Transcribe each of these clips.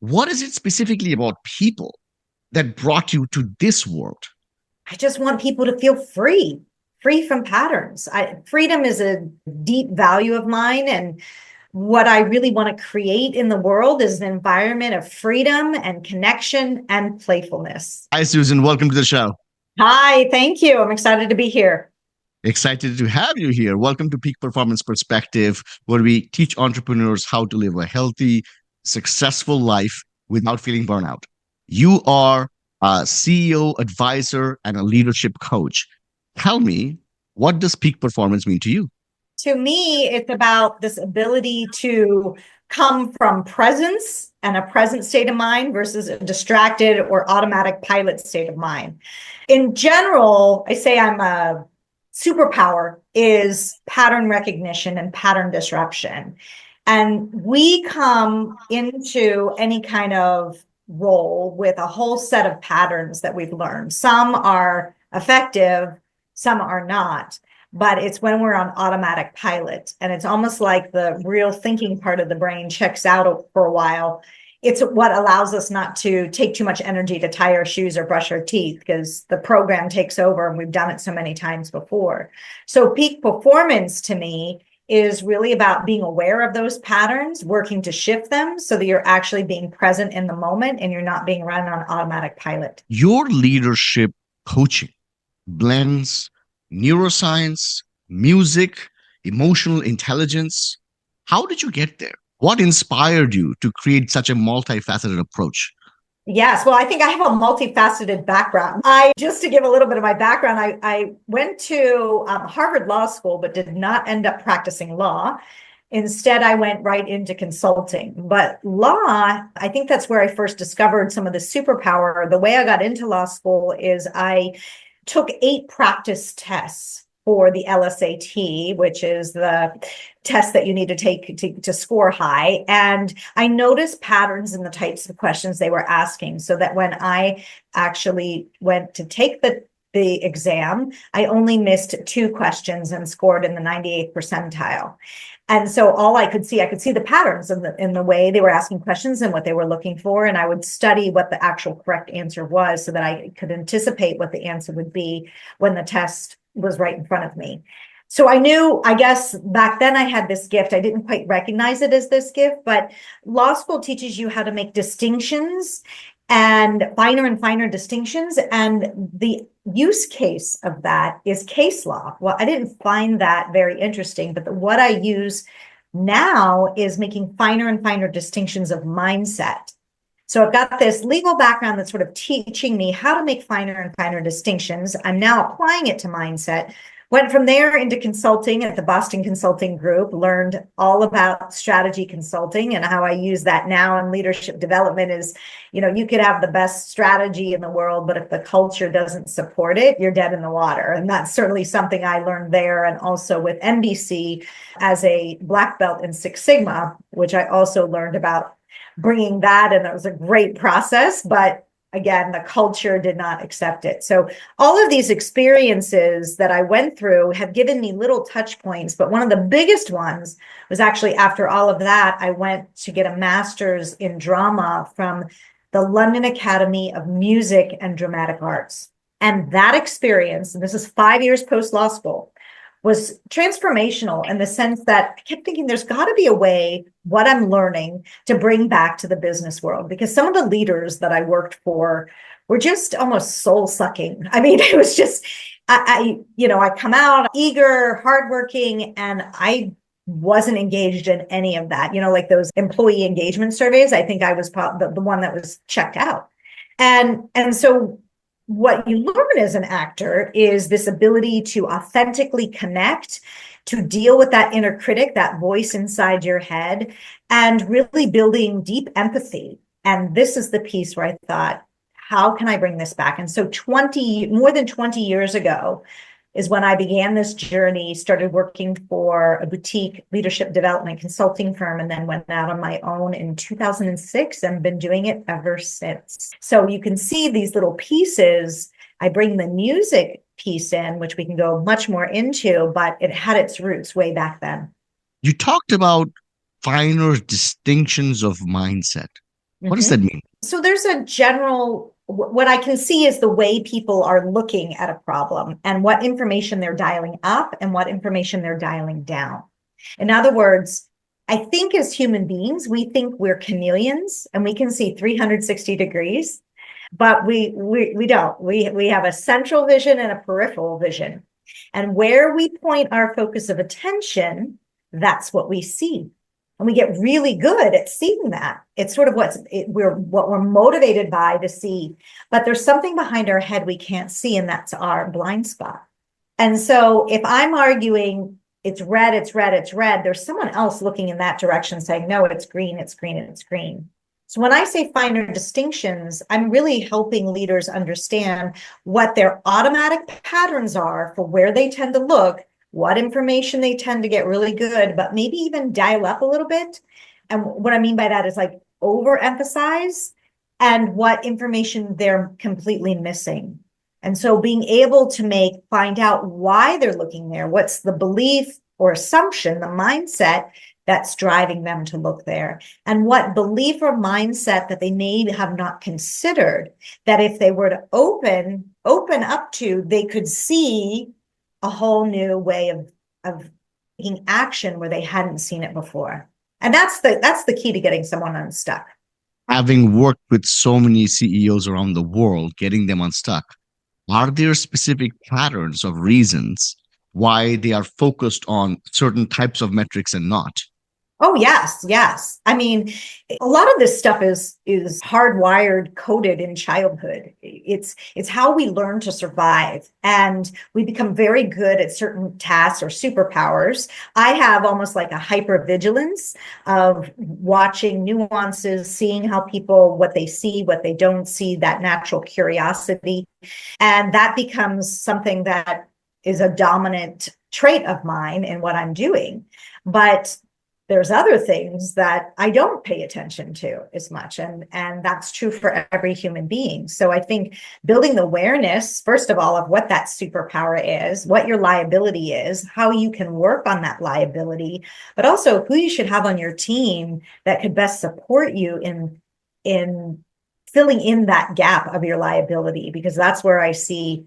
What is it specifically about people that brought you to this world? I just want people to feel free, free from patterns. Freedom is a deep value of mine. And what I really want to create in the world is an environment of freedom and connection and playfulness. Hi, Susan. Welcome to the show. Hi, thank you. I'm excited to be here. Excited to have you here. Welcome to Peak Performance Perspective, where we teach entrepreneurs how to live a healthy, successful life without feeling burnout. You are a CEO, advisor, and a leadership coach. Tell me, what does peak performance mean to you? To me, it's about this ability to come from presence and a present state of mind versus a distracted or automatic pilot state of mind. In general, I say I'm a superpower is pattern recognition and pattern disruption. And we come into any kind of role with a whole set of patterns that we've learned. Some are effective, some are not, but it's when we're on automatic pilot. And it's almost like the real thinking part of the brain checks out for a while. It's what allows us not to take too much energy to tie our shoes or brush our teeth because the program takes over and we've done it so many times before. So peak performance to me is really about being aware of those patterns, working to shift them so that you're actually being present in the moment and you're not being run on automatic pilot. Your leadership coaching blends neuroscience, music, emotional intelligence. How did you get there? What inspired you to create such a multifaceted approach? Yes, well, I think I have a multifaceted background. I just to give a little bit of my background, I went to Harvard Law School, but did not end up practicing law. Instead, I went right into consulting. But law, I think that's where I first discovered some of the superpower. The way I got into law school is I took 8 practice tests for the LSAT, which is the test that you need to take to score high. And I noticed patterns in the types of questions they were asking, so that when I actually went to take the exam, I only missed 2 questions and scored in the 98th percentile. And so all I could see the patterns in the way they were asking questions and what they were looking for. And I would study what the actual correct answer was so that I could anticipate what the answer would be when the test was right in front of me. So I knew, I guess back then I had this gift. I didn't quite recognize it as this gift, but law school teaches you how to make distinctions and finer distinctions. And the use case of that is case law. Well, I didn't find that very interesting, but what I use now is making finer and finer distinctions of mindset. So I've got this legal background that's sort of teaching me how to make finer and finer distinctions. I'm now applying it to mindset. Went from there into consulting at the Boston Consulting Group, learned all about strategy consulting and how I use that now in leadership development is, you could have the best strategy in the world, but if the culture doesn't support it, you're dead in the water. And that's certainly something I learned there. And also with NBC as a black belt in Six Sigma, which I also learned about bringing that. And it was a great process, but again, the culture did not accept it. So all of these experiences that I went through have given me little touch points, but one of the biggest ones was actually after all of that, I went to get a master's in drama from the London Academy of Music and Dramatic Arts. And that experience, and this is 5 years post law school, was transformational in the sense that I kept thinking there's got to be a way what I'm learning to bring back to the business world, because some of the leaders that I worked for were just almost soul sucking. I mean, it was just, I come out eager, hardworking, and I wasn't engaged in any of that. Like those employee engagement surveys, I think I was the one that was checked out. And so what you learn as an actor is this ability to authentically connect, to deal with that inner critic, that voice inside your head, and really building deep empathy. And this is the piece where I thought, how can I bring this back? And so more than 20 years ago, is when I began this journey, started working for a boutique leadership development consulting firm, and then went out on my own in 2006 and been doing it ever since. So you can see these little pieces. I bring the music piece in, which we can go much more into, but it had its roots way back then. You talked about finer distinctions of mindset. What does that mean? So there's a general, what I can see is the way people are looking at a problem and what information they're dialing up and what information they're dialing down. In other words, I think as human beings, we think we're chameleons and we can see 360 degrees, but we don't. We have a central vision and a peripheral vision. And where we point our focus of attention, that's what we see. And we get really good at seeing that. It's sort of what we're motivated by to see, but there's something behind our head we can't see, and that's our blind spot. And so if I'm arguing it's red, it's red, it's red, there's someone else looking in that direction saying, no, it's green, it's green, it's green. So when I say finer distinctions, I'm really helping leaders understand what their automatic patterns are for where they tend to look, what information they tend to get really good, but maybe even dial up a little bit. And what I mean by that is like overemphasize, and what information they're completely missing. And so being able to find out why they're looking there, what's the belief or assumption, the mindset that's driving them to look there, and what belief or mindset that they may have not considered, that if they were to open up to, they could see a whole new way of taking action where they hadn't seen it before. And that's the key to getting someone unstuck. Having worked with so many CEOs around the world, getting them unstuck, are there specific patterns of reasons why they are focused on certain types of metrics and not? Oh, yes, yes. I mean, a lot of this stuff is hardwired, coded in childhood. It's how we learn to survive, and we become very good at certain tasks or superpowers. I have almost like a hypervigilance of watching nuances, seeing how people, what they see, what they don't see, that natural curiosity. And that becomes something that is a dominant trait of mine in what I'm doing. But there's other things that I don't pay attention to as much. And that's true for every human being. So I think building the awareness, first of all, of what that superpower is, what your liability is, how you can work on that liability, but also who you should have on your team that could best support you in filling in that gap of your liability, because that's where I see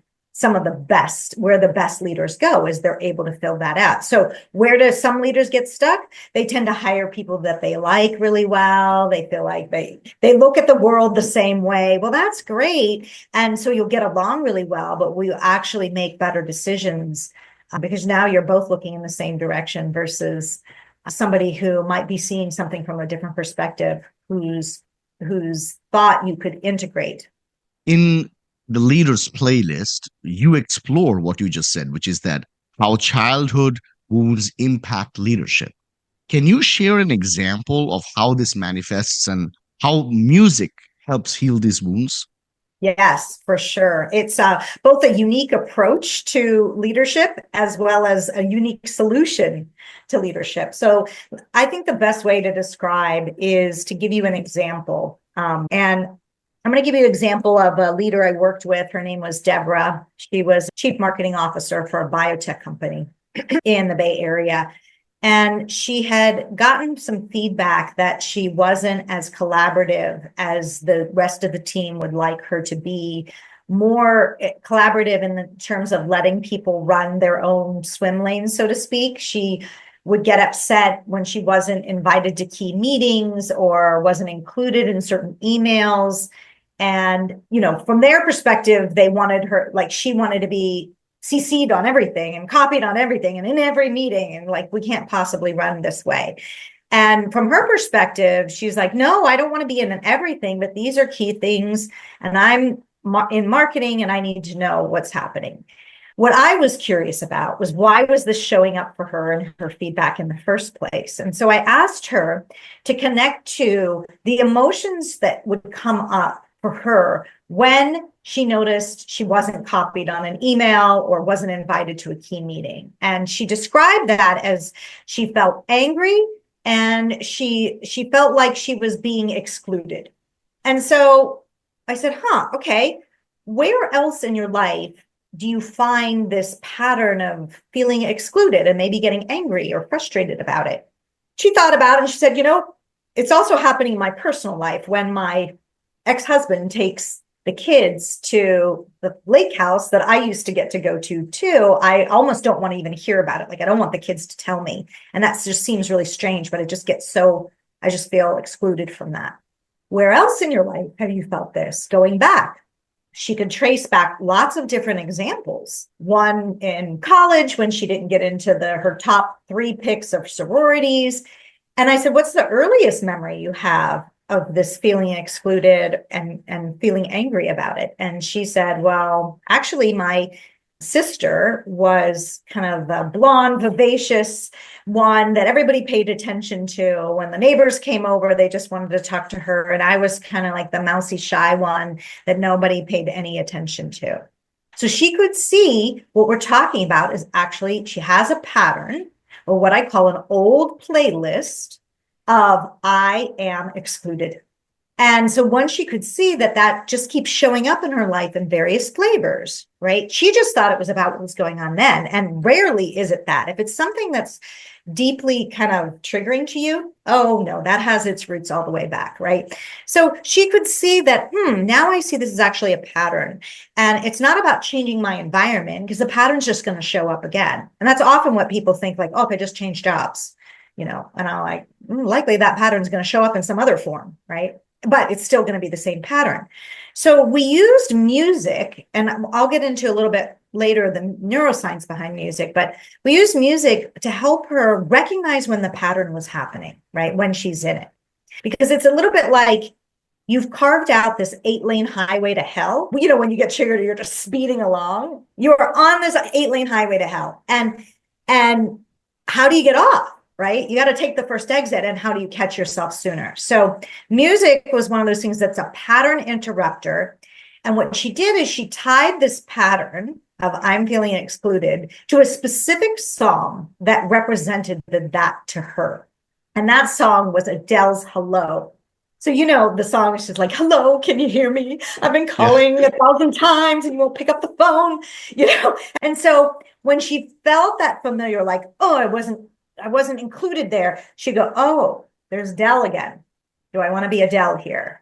where the best leaders go, is they're able to fill that out. So where do some leaders get stuck? They tend to hire people that they like really well. They feel like they look at the world the same way. Well, that's great. And so you'll get along really well, but we actually make better decisions because now you're both looking in the same direction versus somebody who might be seeing something from a different perspective, whose thought you could integrate. In the leaders playlist, you explore what you just said, which is that how childhood wounds impact leadership. Can you share an example of how this manifests and how music helps heal these wounds? Yes, for sure. It's both a unique approach to leadership as well as a unique solution to leadership. So I think the best way to describe is to give you an example. And I'm going to give you an example of a leader I worked with. Her name was Deborah. She was chief marketing officer for a biotech company in the Bay Area. And she had gotten some feedback that she wasn't as collaborative as the rest of the team would like her to be, more collaborative in the terms of letting people run their own swim lanes, so to speak. She would get upset when she wasn't invited to key meetings or wasn't included in certain emails. And, from their perspective, they wanted her, like, she wanted to be CC'd on everything and copied on everything and in every meeting. And like, we can't possibly run this way. And from her perspective, she's like, no, I don't want to be in everything, but these are key things. And I'm in marketing and I need to know what's happening. What I was curious about was, why was this showing up for her and her feedback in the first place? And so I asked her to connect to the emotions that would come up for her when she noticed she wasn't copied on an email or wasn't invited to a key meeting. And she described that as she felt angry and she felt like she was being excluded. And so I said, okay, where else in your life do you find this pattern of feeling excluded and maybe getting angry or frustrated about it? She thought about it and she said, it's also happening in my personal life when my ex-husband takes the kids to the lake house that I used to get to go to too. I almost don't want to even hear about it. Like, I don't want the kids to tell me. And that just seems really strange, but it just gets so, I just feel excluded from that. Where else in your life have you felt this? Going back, she could trace back lots of different examples. One in college when she didn't get into her top 3 picks of sororities. And I said, what's the earliest memory you have of this feeling excluded and feeling angry about it? And she said, well, actually, my sister was kind of the blonde, vivacious one that everybody paid attention to. When the neighbors came over, they just wanted to talk to her. And I was kind of like the mousy, shy one that nobody paid any attention to. So she could see what we're talking about is actually, she has a pattern, or what I call an old playlist of I am excluded. And so once she could see that that just keeps showing up in her life in various flavors, right? She just thought it was about what was going on then. And rarely is it that. If it's something that's deeply kind of triggering to you, oh no, that has its roots all the way back, right? So she could see that, now I see this is actually a pattern. And it's not about changing my environment because the pattern's just going to show up again. And that's often what people think, like, oh, if I just change jobs, and I'm like, likely that pattern's going to show up in some other form, right? But it's still going to be the same pattern. So we used music, and I'll get into a little bit later the neuroscience behind music, but we used music to help her recognize when the pattern was happening, right? When she's in it. Because it's a little bit like you've carved out this 8-lane highway to hell. When you get triggered, you're just speeding along. You're on this 8-lane highway to hell. And how do you get off? Right? You got to take the first exit. And how do you catch yourself sooner? So music was one of those things that's a pattern interrupter. And what she did is she tied this pattern of I'm feeling excluded to a specific song that represented that to her. And that song was Adele's Hello. So, the song is just like, hello, can you hear me? I've been calling 1,000 times and you won't pick up the phone, And so when she felt that familiar, like, oh, I wasn't included there, she'd go, oh, there's Adele again. Do I want to be Adele here?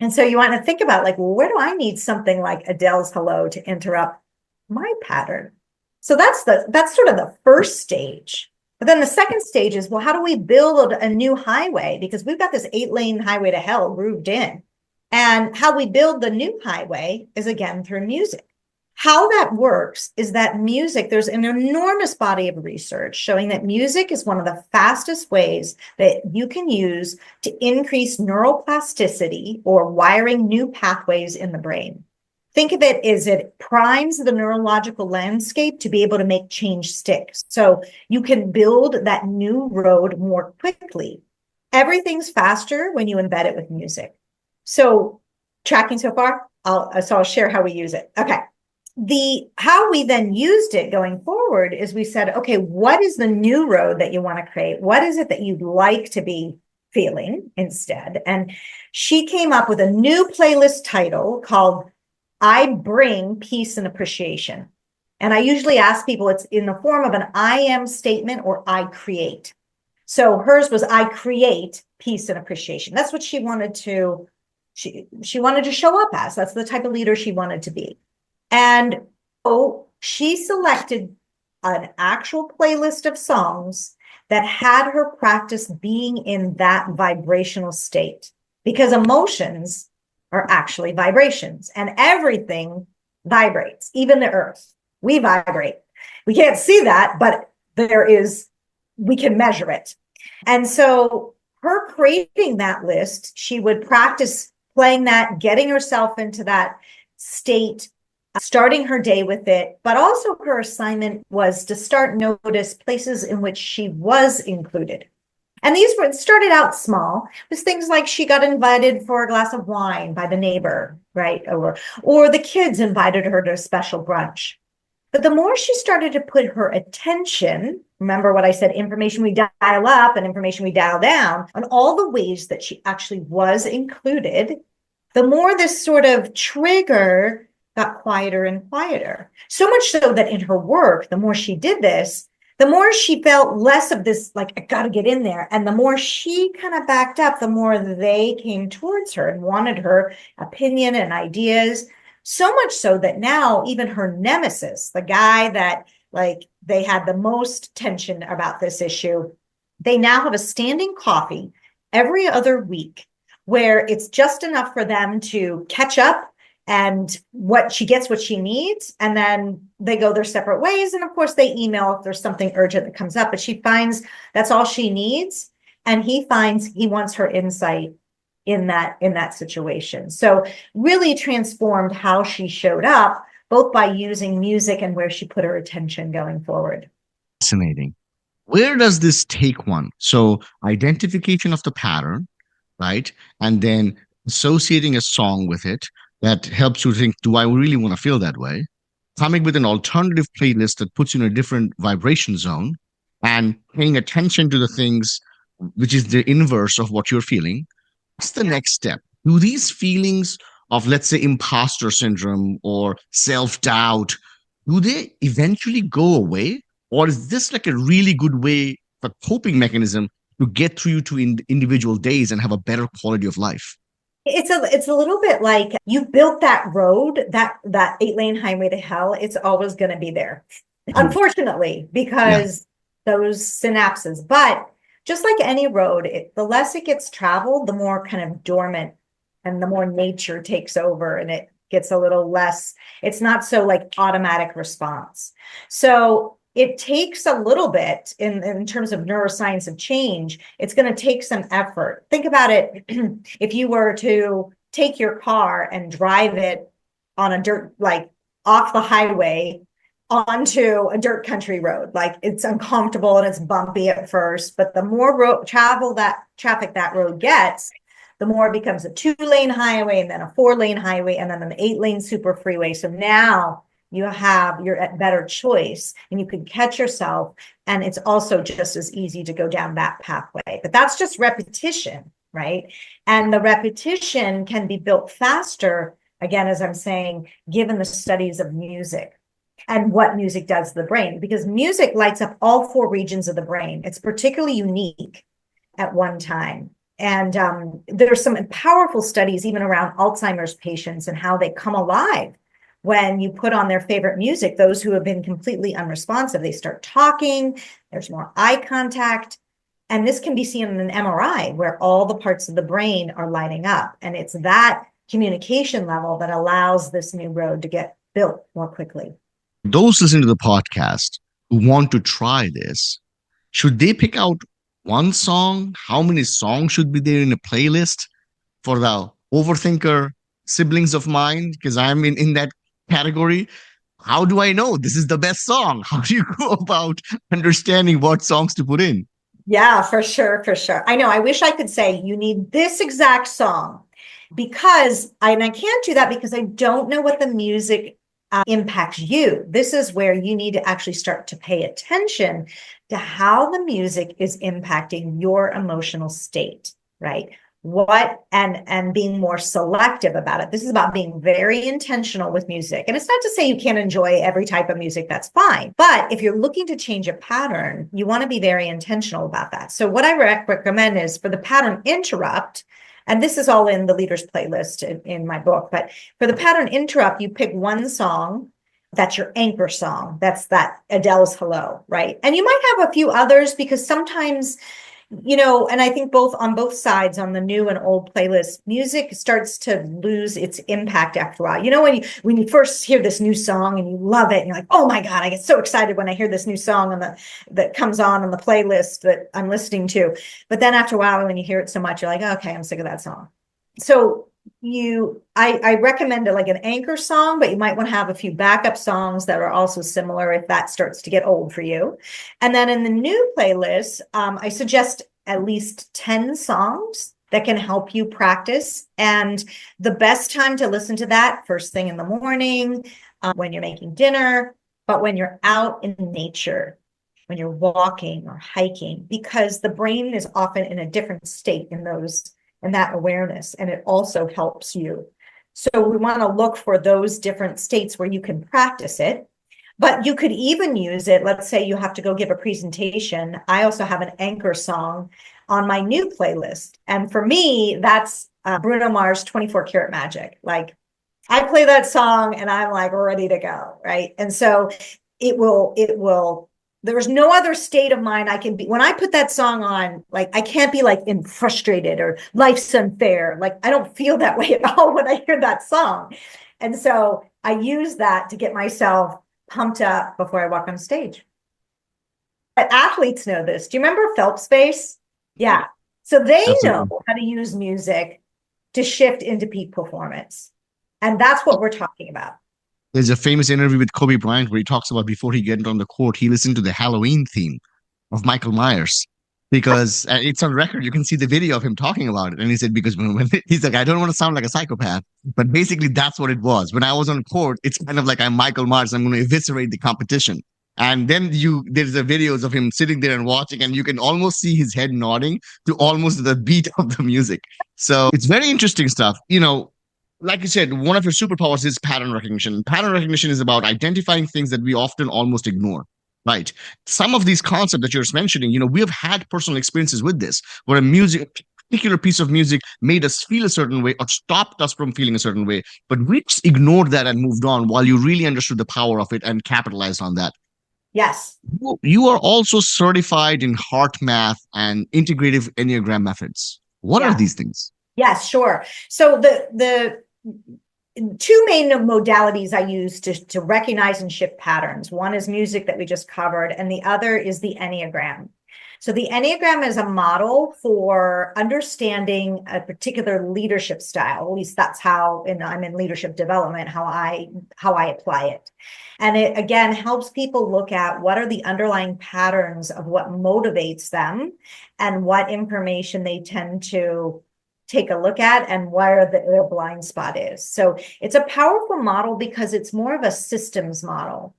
And so you want to think about, like, well, where do I need something like Adele's Hello to interrupt my pattern? So that's sort of the first stage. But then the second stage is, well, how do we build a new highway? Because we've got this 8-lane highway to hell grooved in. And how we build the new highway is, again, through music. How that works is that music, there's an enormous body of research showing that music is one of the fastest ways that you can use to increase neuroplasticity or wiring new pathways in the brain. Think of it as it primes the neurological landscape to be able to make change stick. So you can build that new road more quickly. Everything's faster when you embed it with music. So tracking so far? I'll share how we use it. Okay. How we then used it going forward is we said, okay, what is the new road that you want to create? What is it that you'd like to be feeling instead? And she came up with a new playlist title called I Bring Peace and Appreciation. And I usually ask people, it's in the form of an I am statement or I create. So hers was I create peace and appreciation. That's what she wanted to show up as. That's the type of leader she wanted to be. And she selected an actual playlist of songs that had her practice being in that vibrational state, because emotions are actually vibrations and everything vibrates, even the earth. We vibrate. We can't see that, but we can measure it. And so her creating that list, she would practice playing that, getting herself into that state, starting her day with it, but also her assignment was to start notice places in which she was included. And these started out small. It was things like she got invited for a glass of wine by the neighbor, right? Or the kids invited her to a special brunch. But the more she started to put her attention, remember what I said, information we dial up and information we dial down, on all the ways that she actually was included, the more this sort of trigger got quieter and quieter. So much so that in her work, the more she did this, the more she felt less of this, like, I got to get in there. And the more she kind of backed up, the more they came towards her and wanted her opinion and ideas. So much so that now even her nemesis, the guy that like they had the most tension about this issue, they now have a standing coffee every other week where it's just enough for them to catch up and what she gets what she needs, and then they go their separate ways. And of course they email if there's something urgent that comes up, but she finds that's all she needs, and he finds he wants her insight in that situation. So really transformed how she showed up, both by using music and where she put her attention going forward. Fascinating. Where does this take one? So, identification of the pattern, right? And then associating a song with it that helps you think, do I really want to feel that way? Coming with an alternative playlist that puts you in a different vibration zone and paying attention to the things which is the inverse of what you're feeling. What's the next step? Do these feelings of, let's say, imposter syndrome or self doubt, do they eventually go away? Or is this like a really good way, a coping mechanism to get through you to individual days and have a better quality of life? It's a little bit like you built that road, that 8-lane highway to hell. It's always going to be there, Mhm. unfortunately, Yeah. because those synapses. But just like any road, the less it gets traveled, the more kind of dormant and the more nature takes over, and it gets a little less. It's not so like automatic response. So it takes a little bit in terms of neuroscience of change. It's going to take some effort. Think about it. If you were to take your car and drive it on a dirt, like off the highway onto a dirt country road, like it's uncomfortable and it's bumpy at first, but the more travel that traffic that road gets, the more it becomes a 2-lane highway, and then a 4-lane highway, and then an 8-lane super freeway. So now you're at better choice and you can catch yourself, and it's also just as easy to go down that pathway. But that's just repetition, right? And the repetition can be built faster, again, as I'm saying, given the studies of music and what music does to the brain, because music lights up all 4 regions of the brain. It's particularly unique at one time. And there's some powerful studies even around Alzheimer's patients and how they come alive when you put on their favorite music. Those who have been completely unresponsive, they start talking, there's more eye contact. And this can be seen in an MRI where all the parts of the brain are lighting up. And it's that communication level that allows this new road to get built more quickly. Those listening to the podcast who want to try this, should they pick out one song? How many songs should be there in a playlist for the overthinker siblings of mine? Because I'm in that category. How do I know this is the best song? How do you go about understanding what songs to put in? Yeah, for sure, for sure. I know. I wish I could say you need this exact song, because and I can't do that because I don't know what the music impacts you. This is where you need to actually start to pay attention to how the music is impacting your emotional state, right? What and being more selective about it. This is about being very intentional with music. And it's not to say you can't enjoy every type of music, that's fine. But if you're looking to change a pattern, you want to be very intentional about that. So what I recommend is for the pattern interrupt, and this is all in the leaders playlist in my book, but for the pattern interrupt, you pick one song that's your anchor song. That's that Adele's Hello, right? And you might have a few others, because sometimes, and I think both on both sides, on the new and old playlist, music starts to lose its impact after a while. When you first hear this new song and you love it, and you're like, oh my God, I get so excited when I hear this new song that comes on the playlist that I'm listening to. But then after a while, when you hear it so much, you're like, okay, I'm sick of that song. So I recommend it like an anchor song, but you might want to have a few backup songs that are also similar if that starts to get old for you. And then in the new playlist, I suggest at least 10 songs that can help you practice. And the best time to listen to that, first thing in the morning, when you're making dinner, but when you're out in nature, when you're walking or hiking, because the brain is often in a different state in that awareness, and it also helps you. So we want to look for those different states where you can practice it. But you could even use it. Let's say you have to go give a presentation. I also have an anchor song on my new playlist. And for me, that's Bruno Mars 24 Karat Magic. Like I play that song and I'm like ready to go. Right. And so there's no other state of mind I can be when I put that song on. Like I can't be like in frustrated or life's unfair. Like I don't feel that way at all when I hear that song. And so I use that to get myself pumped up before I walk on stage. But athletes know this. Do you remember Phelps Space? Yeah. So they know Absolutely. how to use music to shift into peak performance. And that's what we're talking about. There's a famous interview with Kobe Bryant where he talks about before he get on the court, he listened to the Halloween theme of Michael Myers because it's on record. You can see the video of him talking about it. And he said, because when he's like, I don't want to sound like a psychopath, but basically that's what it was. When I was on court, it's kind of like I'm Michael Myers. I'm going to eviscerate the competition. And then there's the videos of him sitting there and watching, and you can almost see his head nodding to almost the beat of the music. So it's very interesting stuff. Like you said, one of your superpowers is pattern recognition. Pattern recognition is about identifying things that we often almost ignore. Right. Some of these concepts that you're mentioning, we have had personal experiences with this, where a particular piece of music made us feel a certain way or stopped us from feeling a certain way, but we just ignored that and moved on while you really understood the power of it and capitalized on that. Yes. You are also certified in heart math and integrative Enneagram methods. What are Yeah. these things? Yes, sure. So the two main modalities I use to recognize and shift patterns. One is music that we just covered, and the other is the Enneagram. So the Enneagram is a model for understanding a particular leadership style. At least that's how, and I'm in leadership development, how I apply it. And it again helps people look at what are the underlying patterns of what motivates them and what information they tend to take a look at and where their blind spot is. So it's a powerful model because it's more of a systems model.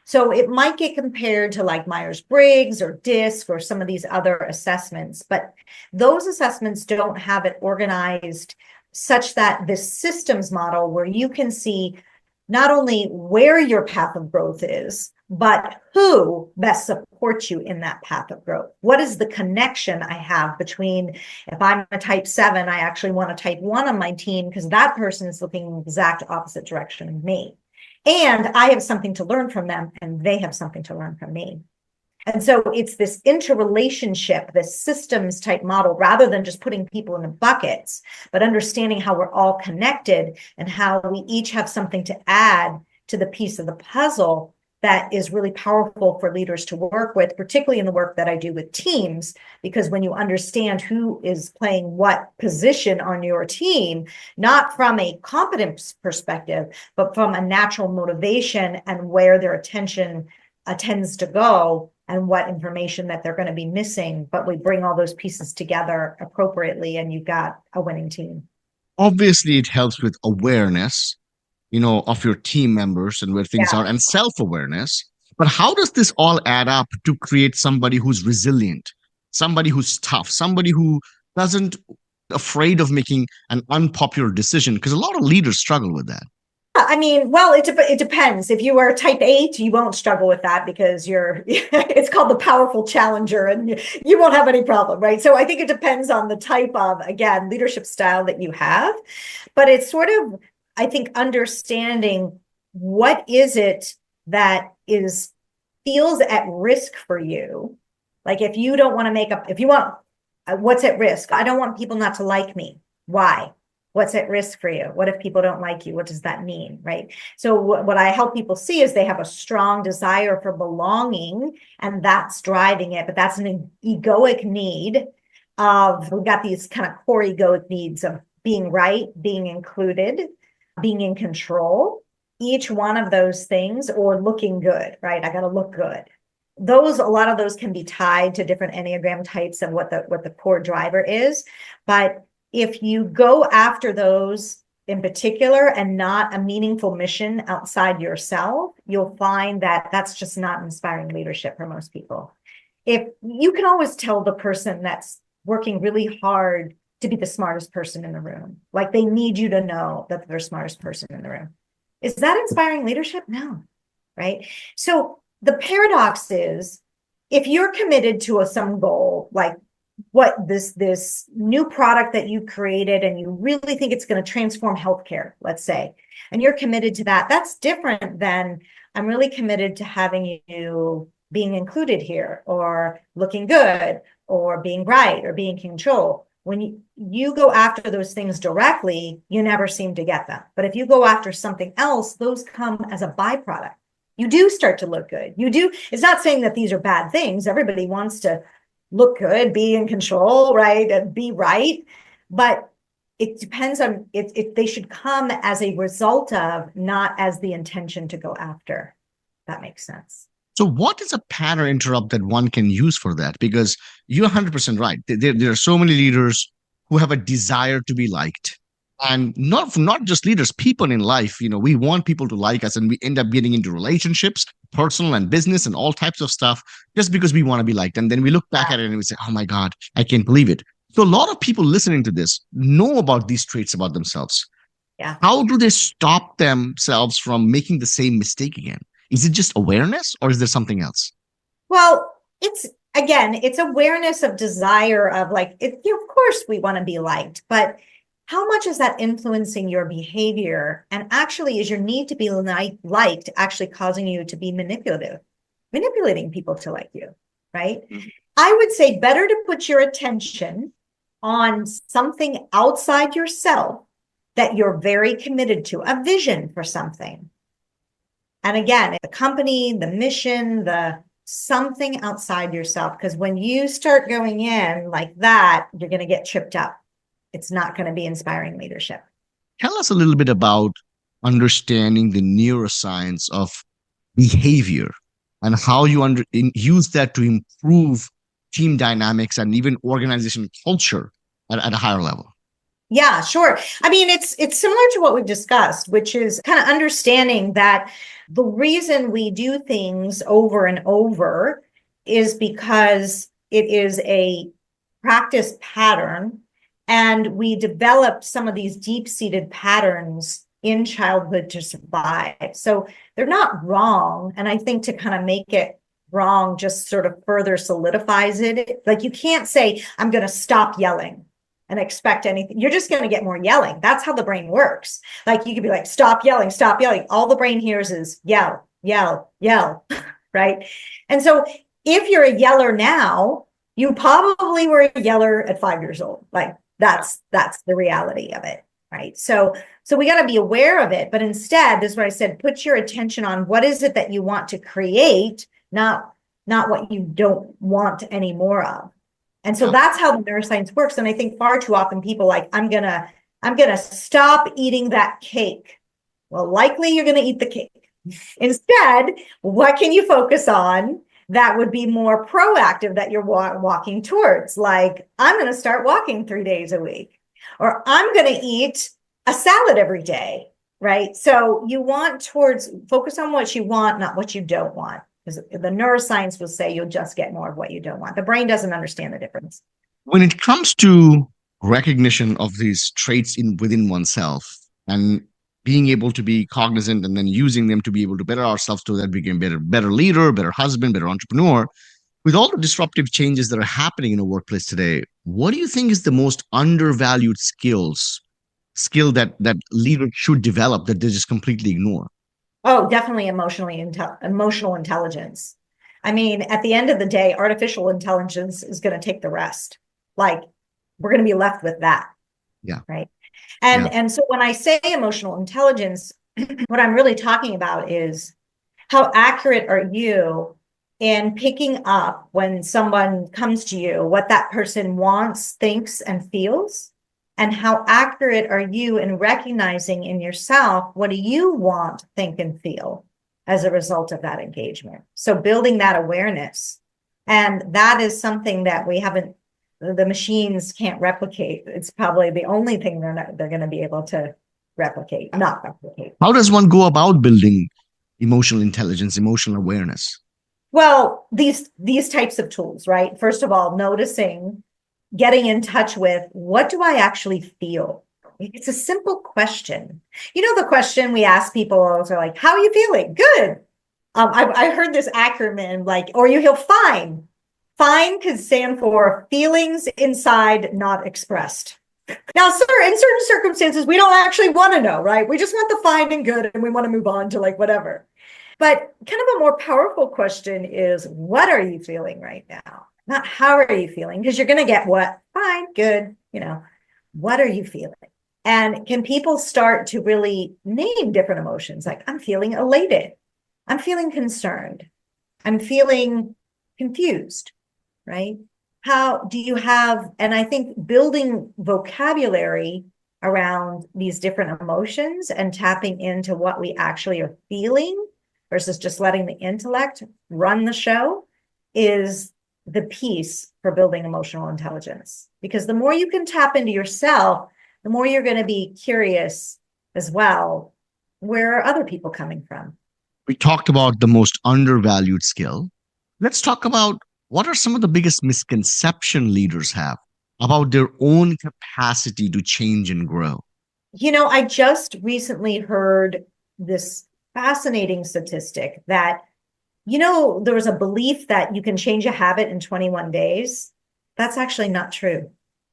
So it might get compared to like Myers-Briggs or DISC or some of these other assessments, but those assessments don't have it organized such that this systems model where you can see not only where your path of growth is, but who best supports you in that path of growth. What is the connection I have between, if I'm a type 7, I actually want a type 1 on my team because that person is looking in the exact opposite direction of me. And I have something to learn from them, and they have something to learn from me. And so it's this interrelationship, this systems type model, rather than just putting people in the buckets, but understanding how we're all connected and how we each have something to add to the piece of the puzzle that is really powerful for leaders to work with, particularly in the work that I do with teams, because when you understand who is playing what position on your team, not from a competence perspective, but from a natural motivation and where their attention tends to go and what information that they're going to be missing, but we bring all those pieces together appropriately and you've got a winning team. Obviously, it helps with awareness, of your team members and where things Yeah. are and self-awareness. But how does this all add up to create somebody who's resilient, somebody who's tough, somebody who doesn't afraid of making an unpopular decision? Because a lot of leaders struggle with that. I mean, well, it depends. If you are type 8, you won't struggle with that because it's called the powerful challenger and you won't have any problem, right? So I think it depends on the type of, again, leadership style that you have. But it's sort of, I think, understanding what is it that feels at risk for you. Like if you don't want to if you want, what's at risk? I don't want people not to like me. Why? What's at risk for you? What if people don't like you? What does that mean? Right. So what I help people see is they have a strong desire for belonging and that's driving it, but that's an egoic need we've got these kind of core egoic needs of being right, being included, being in control, each one of those things, or looking good, right? I got to look good. A lot of those can be tied to different Enneagram types and what the core driver is. But if you go after those in particular and not a meaningful mission outside yourself, you'll find that that's just not inspiring leadership for most people. If you can always tell the person that's working really hard to be the smartest person in the room, like they need you to know that they're the smartest person in the room. Is that inspiring leadership? No. right? So the paradox is, if you're committed to some goal, like what this new product that you created, and you really think it's going to transform healthcare, let's say, and you're committed to that, that's different than I'm really committed to having you being included here, or looking good, or being right, or being in control. When you go after those things directly, you never seem to get them. But if you go after something else, those come as a byproduct. You do start to look good. You do. It's not saying that these are bad things. Everybody wants to look good, be in control, right? And be right. But it depends on if they should come as a result of, not as the intention to go after. That makes sense. So, what is a pattern interrupt that one can use for that? Because you're 100% right. There are so many leaders who have a desire to be liked. And not just leaders, people in life. We want people to like us, and we end up getting into relationships, personal and business, and all types of stuff just because we want to be liked. And then we look back at it and we say, oh my God, I can't believe it. So, a lot of people listening to this know about these traits about themselves. Yeah. How do they stop themselves from making the same mistake again? Is it just awareness, or is there something else? Well, it's awareness of desire, of like, of course we want to be liked, but how much is that influencing your behavior? And actually, is your need to be liked actually causing you to be manipulating people to like you, right? Mm-hmm. I would say better to put your attention on something outside yourself that you're very committed to, a vision for something. And again, the company, the mission, the something outside yourself. Because when you start going in like that, you're going to get tripped up. It's not going to be inspiring leadership. Tell us a little bit about understanding the neuroscience of behavior and how you use that to improve team dynamics and even organization culture at a higher level. Yeah, sure. I mean, it's similar to what we've discussed, which is kind of understanding that the reason we do things over and over is because it is a practice pattern, and we developed some of these deep-seated patterns in childhood to survive. So they're not wrong. And I think to kind of make it wrong just sort of further solidifies it. Like, you can't say, I'm going to stop yelling and expect anything. You're just going to get more yelling. That's how the brain works. Like, you could be like, stop yelling, stop yelling. All the brain hears is yell, yell, yell, right? And so if you're a yeller now, you probably were a yeller at 5 years old. Like, that's the reality of it, right? So we got to be aware of it. But instead, this is what I said, put your attention on what is it that you want to create, not what you don't want any more of. And so that's how the neuroscience works. And I think far too often people like, I'm gonna stop eating that cake. Well, likely you're gonna eat the cake. Instead, what can you focus on that would be more proactive that you're walking towards? Like, I'm gonna start walking 3 days a week, or I'm gonna eat a salad every day, right? So you want focus on what you want, not what you don't want. Because the neuroscience will say you'll just get more of what you don't want. The brain doesn't understand the difference. When it comes to recognition of these traits within oneself and being able to be cognizant and then using them to be able to better ourselves so that we can be a better leader, better husband, better entrepreneur, with all the disruptive changes that are happening in the workplace today, what do you think is the most undervalued skill that leaders should develop that they just completely ignore? Oh, definitely emotional intelligence. I mean, at the end of the day, artificial intelligence is going to take the rest. Like, we're going to be left with that. Yeah. Right. And so when I say emotional intelligence, what I'm really talking about is how accurate are you in picking up when someone comes to you, what that person wants, thinks, and feels? And how accurate are you in recognizing in yourself, what do you want, think, and feel as a result of that engagement? So building that awareness. And that is something that the machines can't replicate. It's probably the only thing they're going to be able to not replicate. How does one go about building emotional intelligence, emotional awareness? Well, these types of tools, right? First of all, noticing, getting in touch with, what do I actually feel? It's a simple question. You know, the question we ask people are like, how are you feeling? Good. I heard this acronym like, or you heal fine. Fine could stand for feelings inside not expressed. Now, sir, in certain circumstances, we don't actually want to know, right? We just want the fine and good and we want to move on to like whatever. But kind of a more powerful question is, what are you feeling right now? Not how are you feeling? Because you're going to get what? Fine, good, what are you feeling? And can people start to really name different emotions? Like, I'm feeling elated. I'm feeling concerned. I'm feeling confused, right? How do you have, and I think building vocabulary around these different emotions and tapping into what we actually are feeling versus just letting the intellect run the show is the piece for building emotional intelligence. Because the more you can tap into yourself, the more you're going to be curious as well. Where are other people coming from? We talked about the most undervalued skill. Let's talk about what are some of the biggest misconception leaders have about their own capacity to change and grow. I just recently heard this fascinating statistic that, there was a belief that you can change a habit in 21 days. That's actually not true.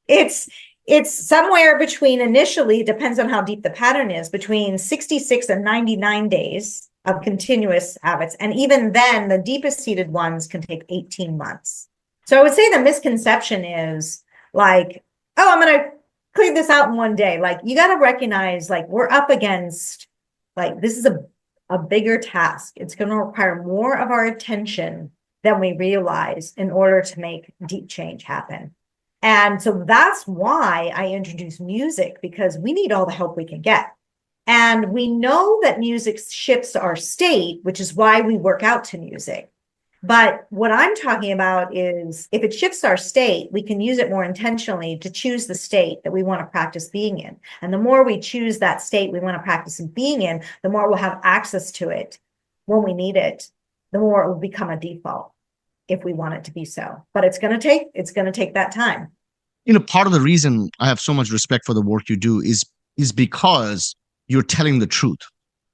It's it's somewhere between initially, it depends on how deep the pattern is, between 66 and 99 days of continuous habits. And even then, the deepest seated ones can take 18 months. So I would say the misconception is like, oh, I'm going to clean this out in one day. Like you got to recognize like we're up against like this is a bigger task. It's going to require more of our attention than we realize in order to make deep change happen. And so that's why I introduced music, because we need all the help we can get. And we know that music shifts our state, which is why we work out to music. But what I'm talking about is if it shifts our state, we can use it more intentionally to choose the state that we want to practice being in. And the more we choose that state we want to practice being in, the more we'll have access to it when we need it, the more it will become a default if we want it to be so. But it's going to take that time. Part of the reason I have so much respect for the work you do is because you're telling the truth.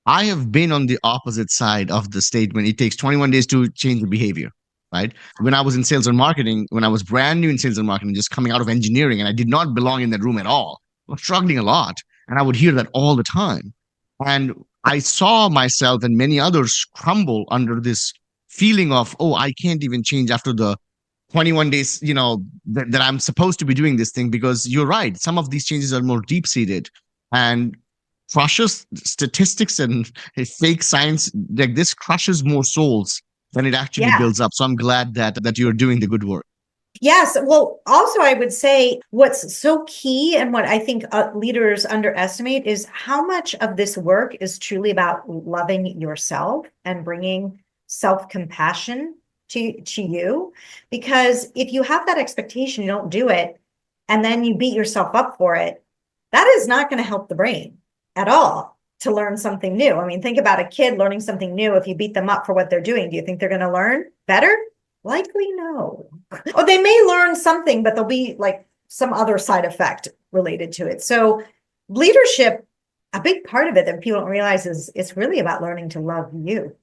I have been on the opposite side of the statement. It takes 21 days to change the behavior, right? When I was in sales and marketing, when I was brand new in sales and marketing, just coming out of engineering, and I did not belong in that room at all, I was struggling a lot. And I would hear that all the time. And I saw myself and many others crumble under this feeling of, oh, I can't even change after the 21 days, that I'm supposed to be doing this thing, because you're right. Some of these changes are more deep seated and crushes statistics and fake science. Like this crushes more souls than it actually Yeah. builds up. So I'm glad that you're doing the good work. Yes. Well, also, I would say what's so key and what I think leaders underestimate is how much of this work is truly about loving yourself and bringing self-compassion to you. Because if you have that expectation, you don't do it, and then you beat yourself up for it, that is not going to help the brain at all to learn something new. I mean, think about a kid learning something new. If you beat them up for what they're doing, do you think they're going to learn better? Likely no. Or they may learn something, but there'll be like some other side effect related to it. So leadership, a big part of it that people don't realize is it's really about learning to love you,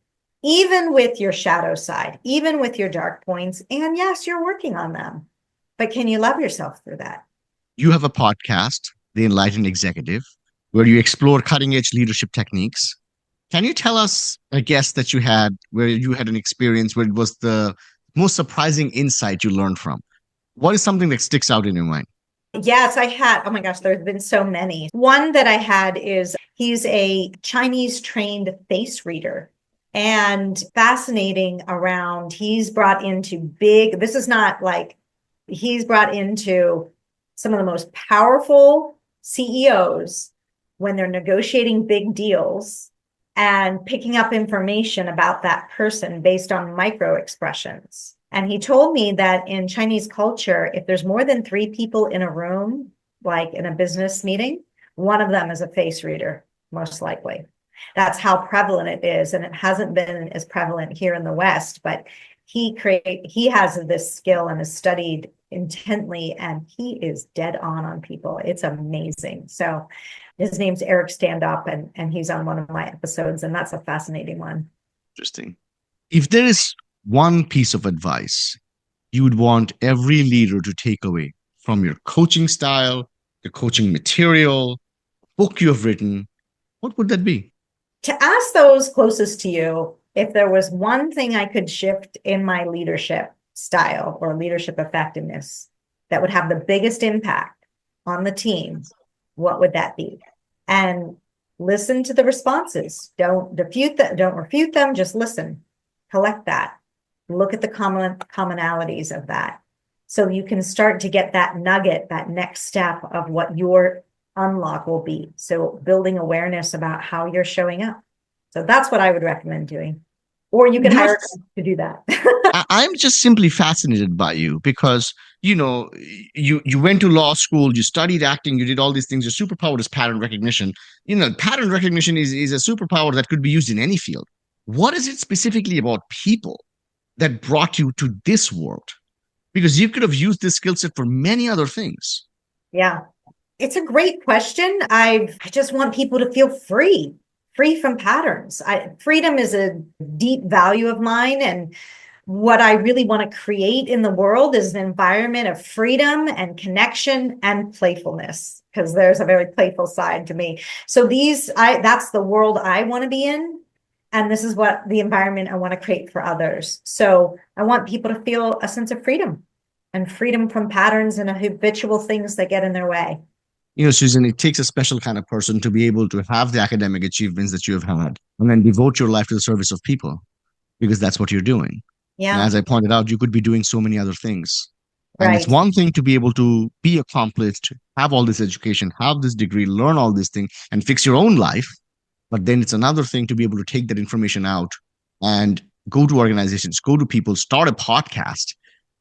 even with your shadow side, even with your dark points. And yes, you're working on them, but can you love yourself through that? You have a podcast, The Enlightened Executive, where you explore cutting edge leadership techniques. Can you tell us a guest that you had where you had an experience where it was the most surprising insight you learned from? What is something that sticks out in your mind? Yes, I had. Oh my gosh, there's been so many. One that I had is he's a Chinese trained face reader and fascinating around. He's brought into this is not like he's brought into some of the most powerful CEOs when they're negotiating big deals and picking up information about that person based on micro expressions. And he told me that in Chinese culture, if there's more than three people in a room, like in a business meeting, one of them is a face reader, most likely. That's how prevalent it is. And it hasn't been as prevalent here in the West, but he has this skill and has studied intently, and he is dead on people. It's amazing. So his name's Eric Stand Up, and he's on one of my episodes, and that's a fascinating one. Interesting. If there is one piece of advice you would want every leader to take away from your coaching style, the coaching material, book you have written, what would that be? To ask those closest to you, if there was one thing I could shift in my leadership style or leadership effectiveness that would have the biggest impact on the team, what would that be? And listen to the responses. Don't refute them, don't refute them, just listen. Collect that. Look at the commonalities of that. So you can start to get that nugget, that next step of what your unlock will be. So building awareness about how you're showing up. So that's what I would recommend doing. Or you can You know, hire to do that. I'm just simply fascinated by you because you went to law school, you studied acting, you did all these things. Your superpower is pattern recognition. Pattern recognition is a superpower that could be used in any field. What is it specifically about people that brought you to this world? Because you could have used this skill set for many other things. Yeah. It's a great question. I just want people to feel free, free from patterns. Freedom is a deep value of mine. And what I really want to create in the world is an environment of freedom and connection and playfulness, because there's a very playful side to me. So that's the world I want to be in. And this is what the environment I want to create for others. So I want people to feel a sense of freedom and freedom from patterns and habitual things that get in their way. Susan, it takes a special kind of person to be able to have the academic achievements that you have had and then devote your life to the service of people because that's what you're doing. And Yeah, as I pointed out, you could be doing so many other things. And it's right. one thing to be able to be accomplished, have all this education, have this degree, learn all these things, and fix your own life. But then it's another thing to be able to take that information out and go to organizations, go to people, start a podcast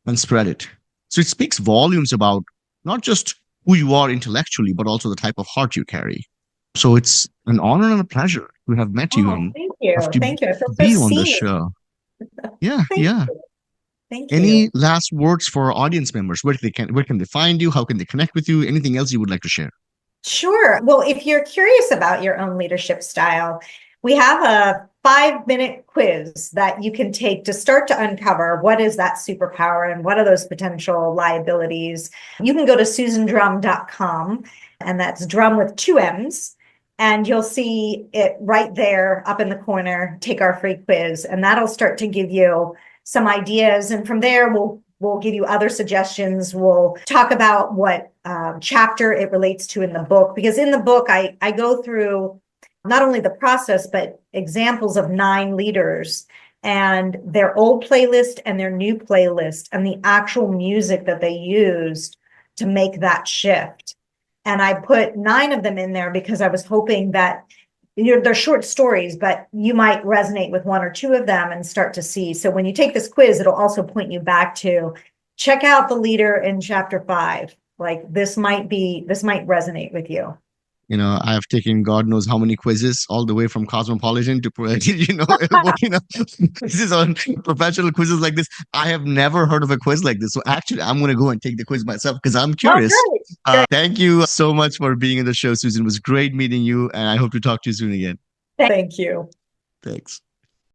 and spread it. So it speaks volumes about not just who you are intellectually, but also the type of heart you carry. So it's an honor and a pleasure to have met you Oh, and thank you. have to Thank you. I feel so be on the seen. show. Yeah, Thank yeah. you. Thank you. Any last words for our audience members? Where can they find you? How can they connect with you? Anything else you would like to share? Sure. Well, if you're curious about your own leadership style, we have a 5-minute quiz that you can take to start to uncover what is that superpower and what are those potential liabilities. You can go to susandrumm.com, and that's drum with two M's. And you'll see it right there up in the corner. Take our free quiz, and that'll start to give you some ideas. And from there, we'll give you other suggestions. We'll talk about what chapter it relates to in the book, because in the book, I go through not only the process, but examples of 9 leaders and their old playlist and their new playlist and the actual music that they used to make that shift. And I put 9 of them in there because I was hoping that they're short stories, but you might resonate with 1 or 2 of them and start to see. So when you take this quiz, it'll also point you back to check out the leader in chapter 5. Like this might resonate with you. I have taken God knows how many quizzes, all the way from Cosmopolitan to, quizzes on professional quizzes like this. I have never heard of a quiz like this. So actually, I'm going to go and take the quiz myself because I'm Oh, curious. great. Great. Thank you so much for being in the show, Susan. It was great meeting you, and I hope to talk to you soon again. Thank you. Thanks.